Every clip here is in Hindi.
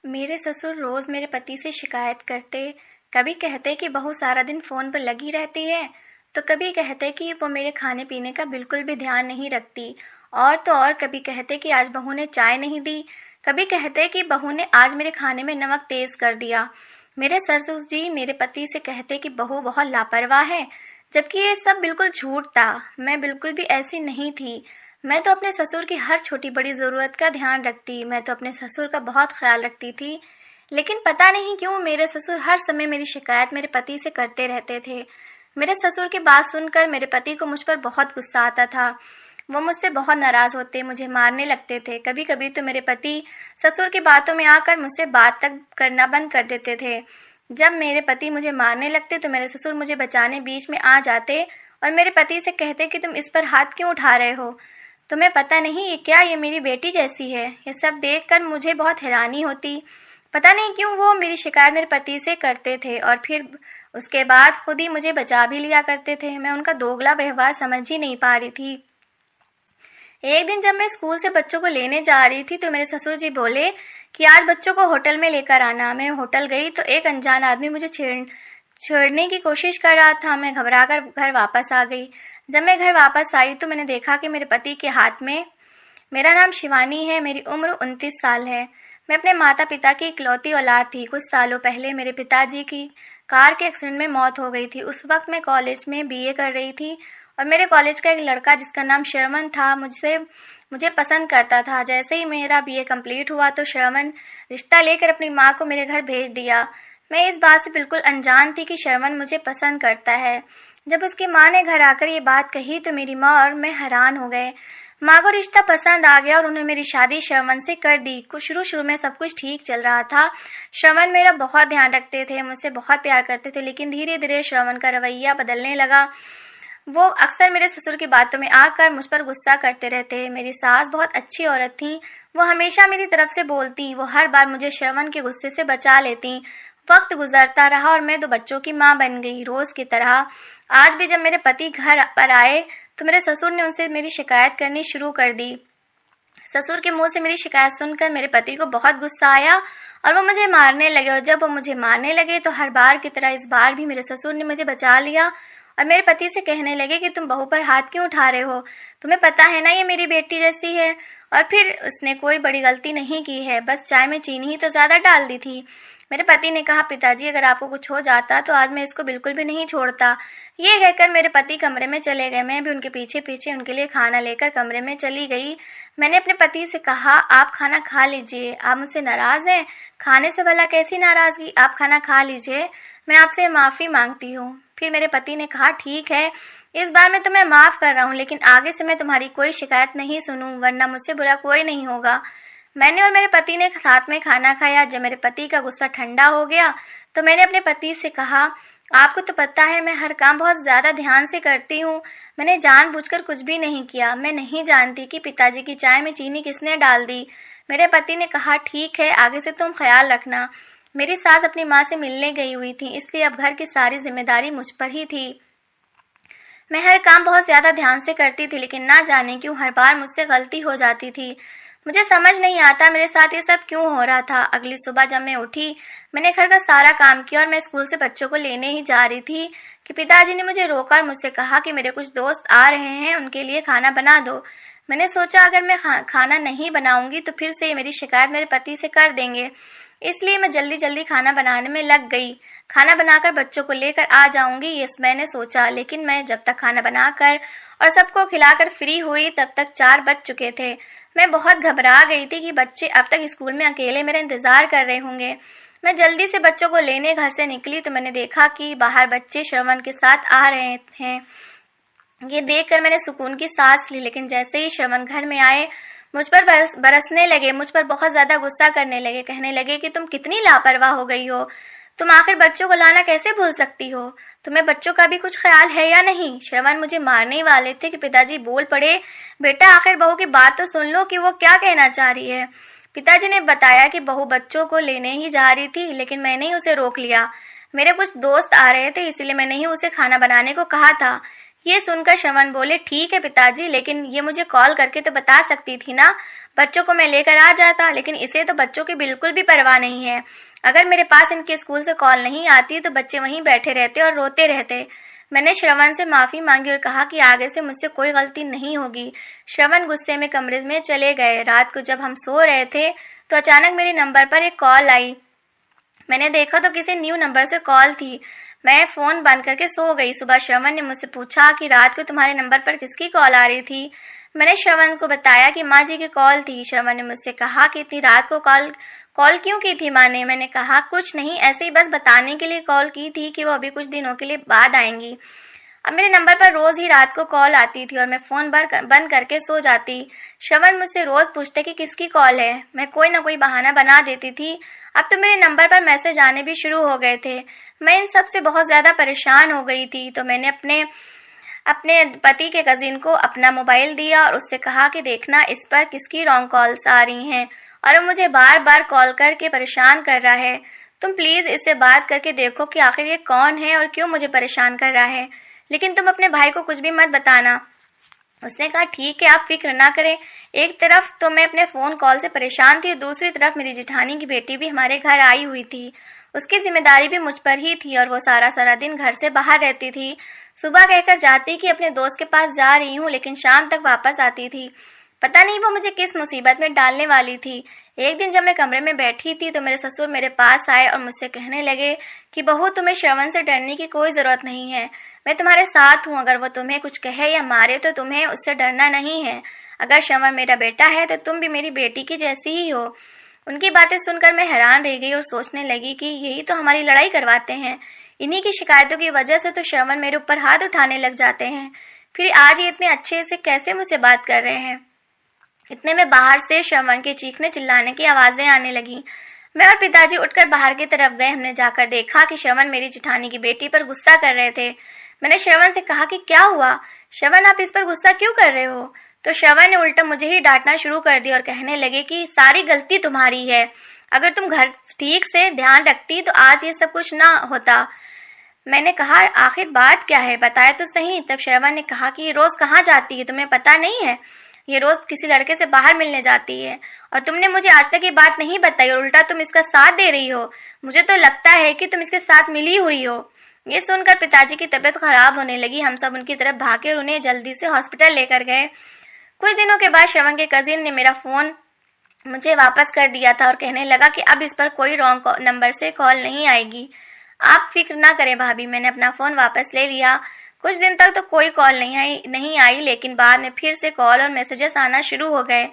मेरे ससुर रोज़ मेरे पति से शिकायत करते। कभी कहते कि बहू सारा दिन फ़ोन पर लगी रहती है, तो कभी कहते कि वो मेरे खाने पीने का बिल्कुल भी ध्यान नहीं रखती। और तो और कभी कहते कि आज बहू ने चाय नहीं दी। कभी कहते कि बहू ने आज मेरे खाने में नमक तेज़ कर दिया। मेरे ससुर जी मेरे पति से कहते कि बहू बहुत लापरवाह है, जबकि ये सब बिल्कुल झूठ था। मैं बिल्कुल भी ऐसी नहीं थी। मैं तो अपने ससुर की हर छोटी बड़ी ज़रूरत का ध्यान रखती। मैं तो अपने ससुर का बहुत ख्याल रखती थी। लेकिन पता नहीं क्यों मेरे ससुर हर समय मेरी शिकायत मेरे पति से करते रहते थे। मेरे ससुर की बात सुनकर मेरे पति को मुझ पर बहुत गुस्सा आता था। वो मुझसे बहुत नाराज़ होते, मुझे मारने लगते थे। कभी कभी तो मेरे पति ससुर की बातों में आकर मुझसे बात तक करना बंद कर देते थे। जब मेरे पति मुझे मारने लगते तो मेरे ससुर मुझे बचाने बीच में आ जाते और मेरे पति से कहते कि तुम इस पर हाथ क्यों उठा रहे हो, तुम्हें पता नहीं ये क्या, ये मेरी बेटी जैसी है। ये सब देखकर मुझे बहुत हैरानी होती। पता नहीं क्यों वो मेरी शिकायत मेरे पति से करते थे और फिर उसके बाद खुद ही मुझे बचा भी लिया करते थे। मैं उनका दोगला व्यवहार समझ ही नहीं पा रही थी। एक दिन जब मैं स्कूल से बच्चों को लेने जा रही थी तो मेरे ससुर जी बोले कि आज बच्चों को होटल में लेकर आना। मैं होटल गई तो एक अनजान आदमी मुझे छेड़ने की कोशिश कर रहा था। मैं घबराकर घर वापस आ गई। जब मैं घर वापस आई तो मैंने देखा कि मेरे पति के हाथ में, मेरा नाम शिवानी है, मेरी उम्र 29 साल है। मैं अपने माता पिता की इकलौती औलाद थी। कुछ सालों पहले मेरे पिताजी की कार के एक्सीडेंट में मौत हो गई थी। उस वक्त मैं कॉलेज में बीए कर रही थी और मेरे कॉलेज का एक लड़का जिसका नाम श्रवण था मुझे पसंद करता था। जैसे ही मेरा बीए कंप्लीट हुआ तो श्रवण रिश्ता लेकर अपनी माँ को मेरे घर भेज दिया। मैं इस बात से बिल्कुल अनजान थी कि श्रवण मुझे पसंद करता है। जब उसकी माँ ने घर आकर ये बात कही तो मेरी माँ और मैं हैरान हो गए। माँ को रिश्ता पसंद आ गया और उन्होंने मेरी शादी श्रवण से कर दी। कुछ शुरू में सब कुछ ठीक चल रहा था। श्रवण मेरा बहुत ध्यान रखते थे, मुझसे बहुत प्यार करते थे, लेकिन धीरे धीरे श्रवण का रवैया बदलने लगा। वो अक्सर मेरे ससुर की बातों में आकर मुझ पर गुस्सा करते रहते। मेरी सास बहुत अच्छी औरत थी, वो हमेशा मेरी तरफ से बोलती। वो हर बार मुझे श्रवण के गुस्से से बचा लेती। वक्त गुजरता रहा और मैं 2 बच्चों की माँ बन गई। रोज़ की तरह आज भी जब मेरे पति घर पर आए तो मेरे ससुर ने उनसे मेरी शिकायत करनी शुरू कर दी। ससुर के मुंह से मेरी शिकायत सुनकर मेरे पति को बहुत गुस्सा आया और वो मुझे मारने लगे। और जब वो मुझे मारने लगे तो हर बार की तरह इस बार भी मेरे ससुर ने मुझे बचा लिया और मेरे पति से कहने लगे कि तुम बहू पर हाथ क्यों उठा रहे हो, तुम्हें पता है ना ये मेरी बेटी जैसी है। और फिर उसने कोई बड़ी गलती नहीं की है, बस चाय में चीनी ही तो ज़्यादा डाल दी थी। मेरे पति ने कहा, पिताजी अगर आपको कुछ हो जाता तो आज मैं इसको बिल्कुल भी नहीं छोड़ता। ये कहकर मेरे पति कमरे में चले गए। मैं भी उनके पीछे पीछे उनके लिए खाना लेकर कमरे में चली गई। मैंने अपने पति से कहा, आप खाना खा लीजिए, आप मुझसे नाराज़ हैं। खाने से भला कैसी नाराज़गी, आप खाना खा लीजिए, मैं आपसे माफ़ी मांगती हूँ। फिर मेरे पति ने कहा, ठीक है, इस बार मैं तुम्हें माफ़ कर रहा हूँ, लेकिन आगे से मैं तुम्हारी कोई शिकायत नहीं सुनूँ, वरना मुझसे बुरा कोई नहीं होगा। मैंने और मेरे पति ने साथ में खाना खाया। जब मेरे पति का गुस्सा ठंडा हो गया तो मैंने अपने पति से कहा, आपको तो पता है मैं हर काम बहुत ज़्यादा ध्यान से करती हूँ, मैंने जानबूझकर कुछ भी नहीं किया। मैं नहीं जानती कि पिताजी की चाय में चीनी किसने डाल दी। मेरे पति ने कहा, ठीक है, आगे से तुम ख्याल रखना। मेरी सास अपनी माँ से मिलने गई हुई थी, इसलिए अब घर की सारी जिम्मेदारी मुझ पर ही थी। मैं हर काम बहुत ज़्यादा ध्यान से करती थी, लेकिन ना जाने क्यों हर बार मुझसे गलती हो जाती थी। मुझे समझ नहीं आता मेरे साथ ये सब क्यों हो रहा था। अगली सुबह जब मैं उठी, मैंने घर का सारा काम किया और मैं स्कूल से बच्चों को लेने ही जा रही थी कि पिताजी ने मुझे रोका और मुझसे कहा कि मेरे कुछ दोस्त आ रहे हैं, उनके लिए खाना बना दो। मैंने सोचा अगर मैं खाना नहीं बनाऊंगी तो फिर से मेरी शिकायत मेरे पति से कर देंगे, इसलिए मैं जल्दी जल्दी खाना बनाने में लग गई। खाना बनाकर बच्चों को लेकर आ जाऊंगी, ये मैंने सोचा। लेकिन मैं जब तक खाना बनाकर और सबको खिलाकर फ्री हुई तब तक 4 बज चुके थे। मैं बहुत घबरा गई थी कि बच्चे अब तक स्कूल में अकेले मेरा इंतज़ार कर रहे होंगे। मैं जल्दी से बच्चों को लेने घर से निकली तो मैंने देखा कि बाहर बच्चे श्रवण के साथ आ रहे हैं। ये देखकर मैंने सुकून की सांस ली, लेकिन जैसे ही श्रवण घर में आए मुझ पर बरसने लगे, मुझ पर बहुत ज़्यादा गुस्सा करने लगे। कहने लगे कि तुम कितनी लापरवाह हो गई हो, तुम आखिर बच्चों को लाना कैसे भूल सकती हो, तुम्हें बच्चों का भी कुछ ख्याल है या नहीं। श्रवण मुझे मारने ही वाले थे कि पिताजी बोल पड़े, बेटा आखिर बहू की बात तो सुन लो कि वो क्या कहना चाह रही है। पिताजी ने बताया कि बहू बच्चों को लेने ही जा रही थी, लेकिन मैंने ही उसे रोक लिया। मेरे कुछ दोस्त आ रहे थे, इसलिए मैंने ही उसे खाना बनाने को कहा था। ये सुनकर श्रवण बोले, ठीक है पिताजी, लेकिन ये मुझे कॉल करके तो बता सकती थी ना, बच्चों को मैं लेकर आ जाता। लेकिन इसे तो बच्चों की बिल्कुल भी परवाह नहीं है। अगर मेरे पास इनके स्कूल से कॉल नहीं आती तो बच्चे वहीं बैठे रहते और रोते रहते। मैंने श्रवण से माफ़ी मांगी और कहा कि आगे से मुझसे कोई गलती नहीं होगी। श्रवण गुस्से में कमरे में चले गए। रात को जब हम सो रहे थे तो अचानक मेरे नंबर पर एक कॉल आई। मैंने देखा तो किसी न्यू नंबर से कॉल थी। मैं फ़ोन बंद करके सो गई। सुबह श्रवण ने मुझसे पूछा कि रात को तुम्हारे नंबर पर किसकी कॉल आ रही थी। मैंने श्रवण को बताया कि माँ जी की कॉल थी। श्रवण ने मुझसे कहा कि इतनी रात को कॉल क्यों की थी माँ ने। मैंने कहा कुछ नहीं, ऐसे ही बस बताने के लिए कॉल की थी कि वो अभी कुछ दिनों के लिए बाद आएंगी। अब मेरे नंबर पर रोज़ ही रात को कॉल आती थी और मैं फ़ोन बंद करके सो जाती। श्रवण मुझसे रोज़ पूछते कि किसकी कॉल है। मैं कोई ना कोई बहाना बना देती थी। अब तो मेरे नंबर पर मैसेज आने भी शुरू हो गए थे। मैं इन सब से बहुत ज़्यादा परेशान हो गई थी। तो मैंने अपने पति के कज़िन को अपना मोबाइल दिया और उससे कहा कि देखना इस पर किसकी रॉन्ग कॉल्स आ रही हैं और वो मुझे बार बार कॉल करके परेशान कर रहा है। तुम प्लीज़ इससे बात करके देखो कि आखिर ये कौन है और क्यों मुझे परेशान कर रहा है, लेकिन तुम अपने भाई को कुछ भी मत बताना। उसने कहा ठीक है, आप फिक्र ना करें। एक तरफ तो मैं अपने फ़ोन कॉल से परेशान थी, दूसरी तरफ मेरी जिठानी की बेटी भी हमारे घर आई हुई थी। उसकी जिम्मेदारी भी मुझ पर ही थी और वो सारा दिन घर से बाहर रहती थी। सुबह कहकर जाती कि अपने दोस्त के पास जा रही हूँ, लेकिन शाम तक वापस आती थी। पता नहीं वो मुझे किस मुसीबत में डालने वाली थी। एक दिन जब मैं कमरे में बैठी थी तो मेरे ससुर मेरे पास आए और मुझसे कहने लगे कि बहू, तुम्हें श्रवण से डरने की कोई ज़रूरत नहीं है। मैं तुम्हारे साथ हूँ। अगर वो तुम्हें कुछ कहे या मारे तो तुम्हें उससे डरना नहीं है। अगर श्रवण मेरा बेटा है तो तुम भी मेरी बेटी की जैसी ही हो। उनकी बातें सुनकर मैं हैरान रह गई और सोचने लगी कि यही तो हमारी लड़ाई करवाते हैं। इन्हीं की शिकायतों की वजह से तो श्रवण मेरे ऊपर हाथ उठाने लग जाते हैं। फिर आज ये इतने अच्छे से कैसे मुझसे बात कर रहे हैं। इतने में बाहर से श्रवण के चीखने चिल्लाने की आवाज़ें आने लगी। मैं और पिताजी उठकर बाहर की तरफ गए। हमने जाकर देखा कि श्रवण मेरी जिठानी की बेटी पर गुस्सा कर रहे थे। मैंने श्रवण से कहा कि क्या हुआ श्रवण, आप इस पर गुस्सा क्यों कर रहे हो। तो श्रवण ने उल्टा मुझे ही डांटना शुरू कर दिया और कहने लगे कि सारी गलती तुम्हारी है। अगर तुम घर ठीक से ध्यान रखती तो आज ये सब कुछ ना होता। मैंने कहा आखिर बात क्या है, बताया तो सही। तब श्रवण ने कहा कि ये रोज़ कहाँ जाती है, तुम्हें पता नहीं है। ये रोज़ किसी लड़के से बाहर मिलने जाती है और तुमने मुझे आज तक ये बात नहीं बताई और उल्टा तुम इसका साथ दे रही हो। मुझे तो लगता है कि तुम इसके साथ मिली हुई हो। ये सुनकर पिताजी की तबीयत खराब होने लगी। हम सब उनकी तरफ भागे और उन्हें जल्दी से हॉस्पिटल लेकर गए। कुछ दिनों के बाद श्रवण के कजिन ने मेरा फ़ोन मुझे वापस कर दिया था और कहने लगा कि अब इस पर कोई रॉन्ग नंबर से कॉल नहीं आएगी। आप फिक्र ना करें भाभी। मैंने अपना फ़ोन वापस ले लिया। कुछ दिन तक तो कोई कॉल नहीं आई, लेकिन बाद में फिर से कॉल और मैसेजेस आना शुरू हो गए।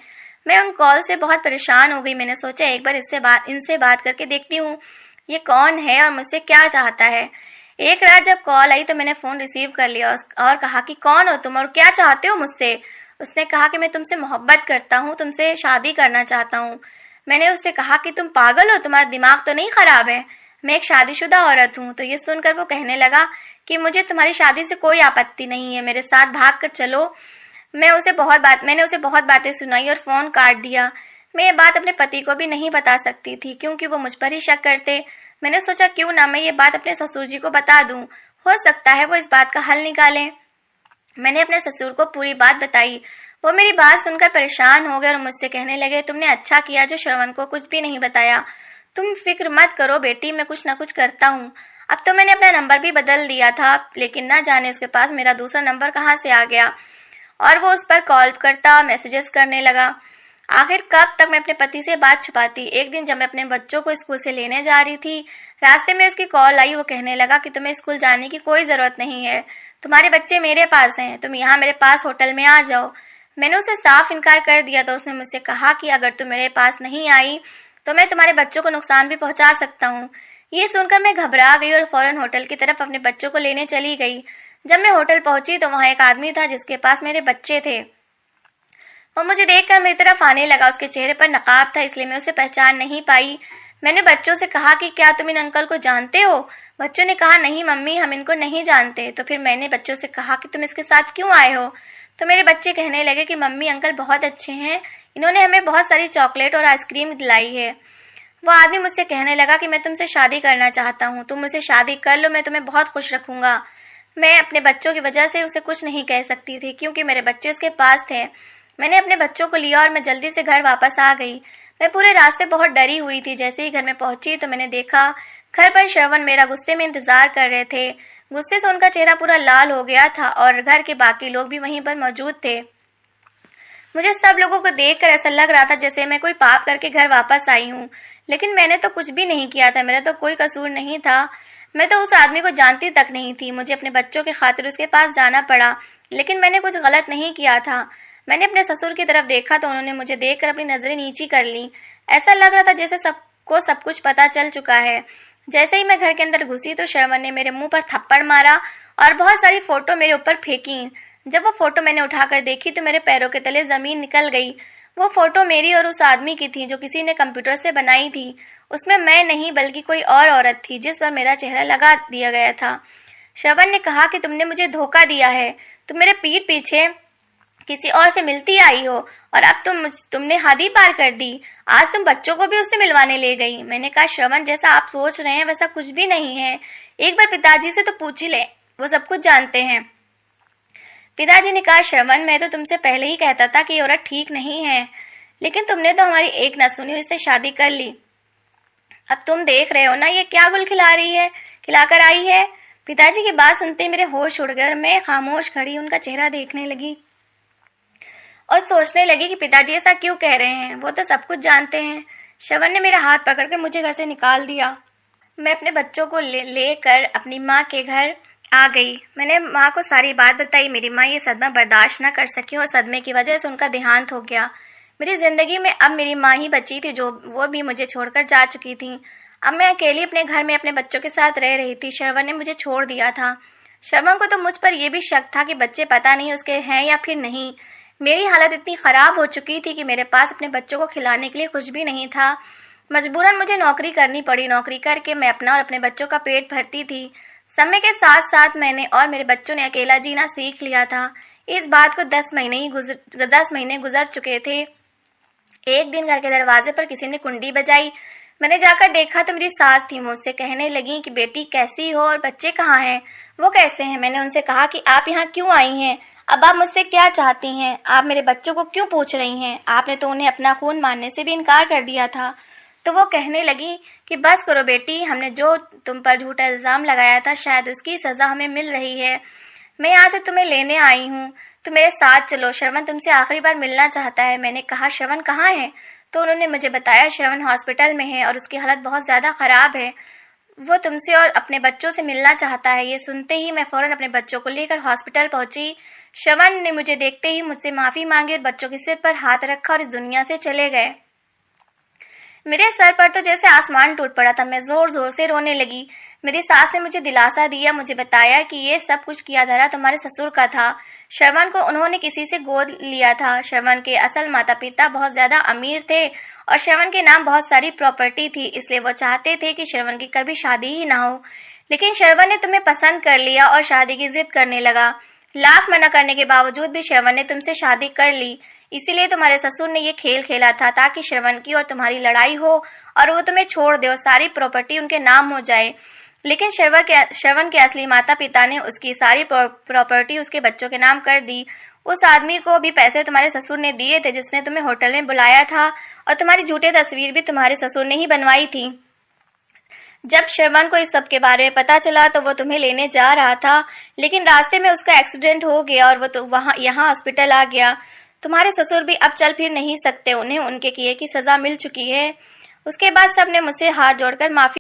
मैं उन कॉल से बहुत परेशान हो गई। मैंने सोचा एक बार इनसे बात करके देखती हूँ ये कौन है और मुझसे क्या चाहता है। एक रात जब कॉल आई तो मैंने फ़ोन रिसीव कर लिया और कहा कि कौन हो तुम और क्या चाहते हो मुझसे। उसने कहा कि मैं तुमसे मोहब्बत करता हूँ, तुमसे शादी करना चाहता हूँ। मैंने उससे कहा कि तुम पागल हो, तुम्हारा दिमाग तो नहीं ख़राब है, मैं एक शादीशुदा औरत हूँ। तो ये सुनकर वो कहने लगा कि मुझे तुम्हारी शादी से कोई आपत्ति नहीं है, मेरे साथ भाग कर चलो। मैंने उसे बहुत बातें सुनाई और फ़ोन काट दिया। मैं ये बात अपने पति को भी नहीं बता सकती थी क्योंकि वो मुझ पर ही शक करते। मैंने सोचा क्यों ना मैं ये बात अपने ससुर जी को बता दूं, हो सकता है वो इस बात का हल निकालें। मैंने अपने ससुर को पूरी बात बताई। वो मेरी बात सुनकर परेशान हो गए और मुझसे कहने लगे तुमने अच्छा किया जो श्रवण को कुछ भी नहीं बताया। तुम फिक्र मत करो बेटी, मैं कुछ ना कुछ करता हूँ। अब तो मैंने अपना नंबर भी बदल दिया था, लेकिन ना जाने उसके पास मेरा दूसरा नंबर कहाँ से आ गया और वो उस पर कॉल करता, मैसेजेस करने लगा। आखिर कब तक मैं अपने पति से बात छुपाती। एक दिन जब मैं अपने बच्चों को स्कूल से लेने जा रही थी, रास्ते में उसकी कॉल आई। वो कहने लगा कि तुम्हें स्कूल जाने की कोई ज़रूरत नहीं है, तुम्हारे बच्चे मेरे पास हैं, तुम यहाँ मेरे पास होटल में आ जाओ। मैंने उसे साफ इनकार कर दिया तो उसने मुझसे कहा कि अगर तुम मेरे पास नहीं आई तो मैं तुम्हारे बच्चों को नुकसान भी पहुँचा सकता हूँ। ये सुनकर मैं घबरा गई और फ़ौरन होटल की तरफ अपने बच्चों को लेने चली गई। जब मैं होटल पहुंची तो वहाँ एक आदमी था जिसके पास मेरे बच्चे थे। वो मुझे देखकर मेरी तरफ आने लगा। उसके चेहरे पर नकाब था, इसलिए मैं उसे पहचान नहीं पाई। मैंने बच्चों से कहा कि क्या तुम इन अंकल को जानते हो। बच्चों ने कहा नहीं मम्मी, हम इनको नहीं जानते। तो फिर मैंने बच्चों से कहा कि तुम इसके साथ क्यों आए हो। तो मेरे बच्चे कहने लगे कि मम्मी अंकल बहुत अच्छे हैं, इन्होंने हमें बहुत सारी चॉकलेट और आइसक्रीम दिलाई है। वो आदमी मुझसे कहने लगा कि मैं तुमसे शादी करना चाहता हूँ, तुम मुझसे शादी कर लो, मैं तुम्हें बहुत खुश रखूँगा। मैं अपने बच्चों की वजह से उसे कुछ नहीं कह सकती थी क्योंकि मेरे बच्चे उसके पास थे। मैंने अपने बच्चों को लिया और मैं जल्दी से घर वापस आ गई। मैं पूरे रास्ते बहुत डरी हुई थी। जैसे ही घर में पहुंची तो मैंने देखा घर पर श्रवण मेरा गुस्से में इंतजार कर रहे थे। गुस्से से उनका चेहरा पूरा लाल हो गया था और घर के बाकी लोग भी वहीं पर मौजूद थे। मुझे सब लोगों को देखकर ऐसा लग रहा था जैसे मैं कोई पाप करके घर वापस आई हूँ, लेकिन मैंने तो कुछ भी नहीं किया था। मेरा तो कोई कसूर नहीं था। मैं तो उस आदमी को जानती तक नहीं थी। मुझे अपने बच्चों के खातिर उसके पास जाना पड़ा, लेकिन मैंने कुछ गलत नहीं किया था। मैंने अपने ससुर की तरफ देखा तो उन्होंने मुझे देखकर अपनी नजरें नीची कर ली। ऐसा लग रहा था जैसे सबको सब कुछ पता चल चुका है। जैसे ही मैं घर के अंदर घुसी तो श्रवण ने मेरे मुंह पर थप्पड़ मारा और बहुत सारी फोटो मेरे ऊपर फेंकी। जब वो फोटो मैंने उठाकर देखी तो मेरे पैरों के तले जमीन निकल गई। वो फोटो मेरी और उस आदमी की थी जो किसी ने कंप्यूटर से बनाई थी। उसमें मैं नहीं बल्कि कोई और औरत थी जिस पर मेरा चेहरा लगा दिया गया था। श्रवण ने कहा कि तुमने मुझे धोखा दिया है। तुम मेरे पीठ पीछे किसी और से मिलती आई हो और अब तुमने हद ही पार कर दी। आज तुम बच्चों को भी उससे मिलवाने ले गई। मैंने कहा श्रवण, जैसा आप सोच रहे हैं वैसा कुछ भी नहीं है। एक बार पिताजी से तो पूछ ले, वो सब कुछ जानते हैं। पिताजी ने कहा श्रवण, मैं तो तुमसे पहले ही कहता था कि ये औरत ठीक नहीं है, लेकिन तुमने तो हमारी एक न सुनी और इससे शादी कर ली। अब तुम देख रहे हो ना ये क्या गुल खिलाकर आई है। पिताजी की बात सुनते ही मेरे होश उड़ गए और मैं खामोश खड़ी उनका चेहरा देखने लगी और सोचने लगी कि पिताजी ऐसा क्यों कह रहे हैं। वो तो सब कुछ जानते हैं। श्रवण ने मेरा हाथ पकड़कर मुझे घर से निकाल दिया। मैं अपने बच्चों को लेकर अपनी माँ के घर आ गई। मैंने माँ को सारी बात बताई। मेरी माँ ये सदमा बर्दाश्त न कर सकी और सदमे की वजह से उनका देहांत हो गया। मेरी ज़िंदगी में अब मेरी माँ ही बची थी, जो वो भी मुझे छोड़कर जा चुकी थी। अब मैं अकेली अपने घर में अपने बच्चों के साथ रह रही थी। श्रवण ने मुझे छोड़ दिया था। श्रवण को तो मुझ पर यह भी शक था कि बच्चे पता नहीं उसके हैं या फिर नहीं। मेरी हालत इतनी ख़राब हो चुकी थी कि मेरे पास अपने बच्चों को खिलाने के लिए कुछ भी नहीं था। मजबूरन मुझे नौकरी करनी पड़ी। नौकरी करके मैं अपना और अपने बच्चों का पेट भरती थी। समय के साथ साथ मैंने और मेरे बच्चों ने अकेला जीना सीख लिया था। इस बात को 10 महीने गुजर चुके थे। एक दिन घर के दरवाजे पर किसी ने कुंडी बजाई। मैंने जाकर देखा तो मेरी सास थी। मुझसे कहने लगी कि बेटी कैसी हो और बच्चे कहाँ हैं, वो कैसे हैं। मैंने उनसे कहा कि आप यहाँ क्यों आई हैं, अब आप मुझसे क्या चाहती हैं, आप मेरे बच्चों को क्यों पूछ रही हैं, आपने तो उन्हें अपना खून मानने से भी इनकार कर दिया था। तो वो कहने लगी कि बस करो बेटी, हमने जो तुम पर झूठा इल्ज़ाम लगाया था शायद उसकी सज़ा हमें मिल रही है। मैं यहाँ से तुम्हें लेने आई हूँ, तो मेरे साथ चलो। श्रवण तुमसे आखिरी बार मिलना चाहता है। मैंने कहा श्रवण कहाँ है, तो उन्होंने मुझे बताया श्रवण हॉस्पिटल में है और उसकी हालत बहुत ज़्यादा ख़राब है। वो तुमसे और अपने बच्चों से मिलना चाहता है। ये सुनते ही मैं फ़ौरन अपने बच्चों को लेकर हॉस्पिटल पहुंची। श्रवण ने मुझे देखते ही मुझसे माफ़ी मांगी और बच्चों के सिर पर हाथ रखा और इस दुनिया से चले गए। मेरे सर पर तो जैसे आसमान टूट पड़ा था। मैं ज़ोर ज़ोर से रोने लगी। मेरी सास ने मुझे दिलासा दिया, मुझे बताया कि ये सब कुछ किया धरा तुम्हारे ससुर का था। श्रवण को उन्होंने किसी से गोद लिया था। श्रवण के असल माता पिता बहुत ज़्यादा अमीर थे और श्रवण के नाम बहुत सारी प्रॉपर्टी थी, इसलिए वो चाहते थे कि श्रवण की कभी शादी ही ना हो। लेकिन श्रवण ने तुम्हें पसंद कर लिया और शादी की जिद करने लगा। लाख मना करने के बावजूद भी श्रवण ने तुमसे शादी कर ली। इसीलिए तुम्हारे ससुर ने ये खेल खेला था ताकि श्रवण की और तुम्हारी लड़ाई हो और वो तुम्हें छोड़ दे और सारी प्रॉपर्टी उनके नाम हो जाए। लेकिन श्रवण के असली माता पिता ने उसकी सारी प्रॉपर्टी उसके बच्चों के नाम कर दी। उस आदमी को भी पैसे तुम्हारे ससुर ने दिए थे जिसने तुम्हें होटल में बुलाया था और तुम्हारी झूठी तस्वीर भी तुम्हारे ससुर ने ही बनवाई थी। जब श्रवण को इस सब के बारे में पता चला तो वो तुम्हें लेने जा रहा था, लेकिन रास्ते में उसका एक्सीडेंट हो गया और वो तो यहाँ हॉस्पिटल आ गया। तुम्हारे ससुर भी अब चल फिर नहीं सकते। उन्हें उनके किए की सज़ा मिल चुकी है। उसके बाद सबने मुझसे हाथ जोड़कर माफ़ी